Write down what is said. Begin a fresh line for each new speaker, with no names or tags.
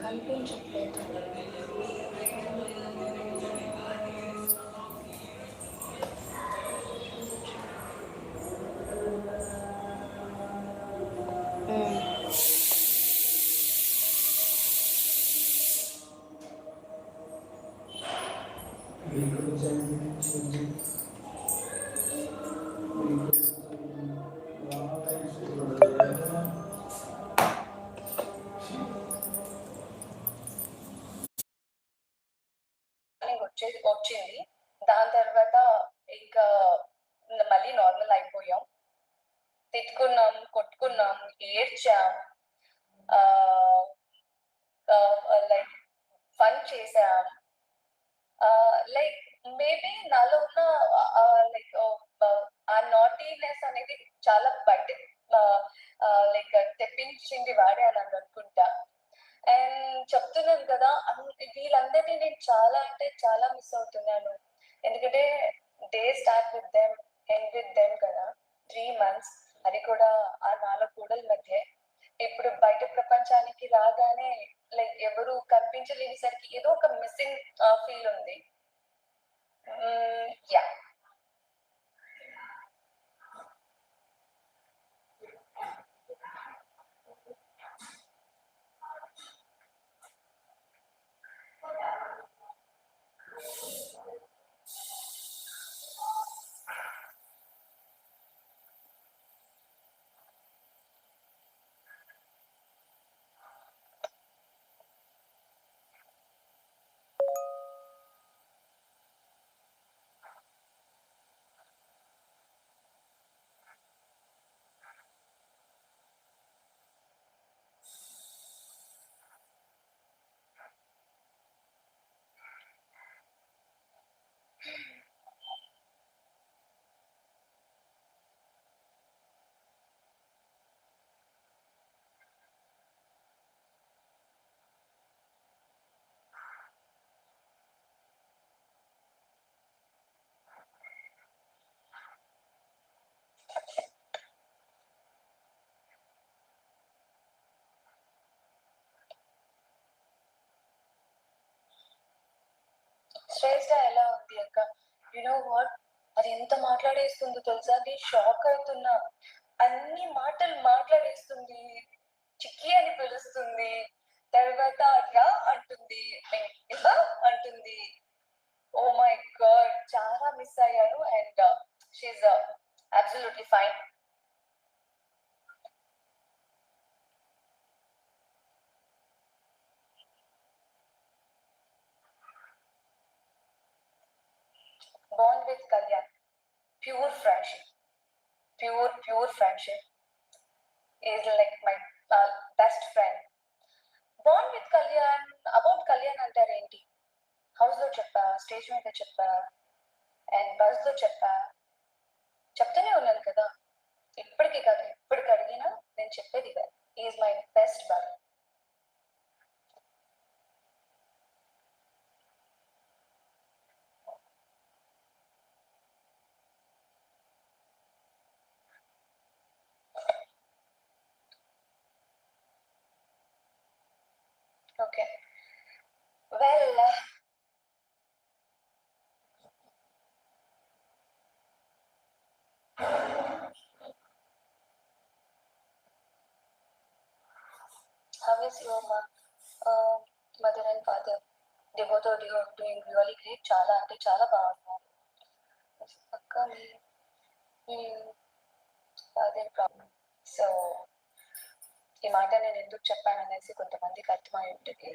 కనిపించట్లేదు. వచ్చింది. దాని తర్వాత ఇంకా మళ్ళీ నార్మల్ అయిపోయాం. తిట్టుకున్నాం, కొట్టుకున్నాం, ఏడ్చాం, లైక్ ఫన్ చేసాం. లైక్ మేబీ నాలో ఉన్న లైక్ ఆ నాటీనెస్ అనేది చాలా బయట లైక్ తెప్పించింది వాడే అని అనుకుంటా. అండ్ చెప్తున్నాను కదా, వీళ్ళందరినీ నేను చాలా అంటే చాలా మిస్ అవుతున్నాను. ఎందుకంటే day start with them, end with them కదా, 3 months, అది కూడా ఆ 4 కూడల మధ్య. ఇప్పుడు బయట ప్రపంచానికి రాగానే లైక్ ఎవరు కనిపించలేనిసరికి ఏదో ఒక మిస్సింగ్ ఫీల్ ఉంది. యా శ్రేష్ట ఎలా ఉంది అక్క? యు నో వాట్, అది ఎంత మాట్లాడేస్తుందో తెలుసా? అది షాక్ అవుతున్నా. అన్ని మాటలు మాట్లాడేస్తుంది. చిక్కి అని పిలుస్తుంది, తర్వాత రా అంటుంది, ఇలా అంటుంది. ఓ మై గాడ్, చాలా మిస్ అయ్యాను. And she's absolutely fine. Bond with Kalyan, pure friendship, pure friendship, is like my best friend. Bond with Kalyan, about Kalyan అంటారేంటి? హౌస్ లో చెప్పా, స్టేజ్ మీద చెప్పా, అండ్ బస్ లో చెప్పా, చెప్తూనే ఉన్నాను కదా. ఇప్పటికీ కాదు, ఇప్పటికి అడిగినా నేను చెప్పేది ఇదే, is my best bud. Okay, well, how is your mother and father? They both are doing really great. చాలా అంటే చాలా బాగున్నారు అక్క. అదే ప్రాబ్లం. సో ఈ మాట నేను ఎందుకు చెప్పాను అనేసి కొంతమందికి అర్థమై ఉంటుంది.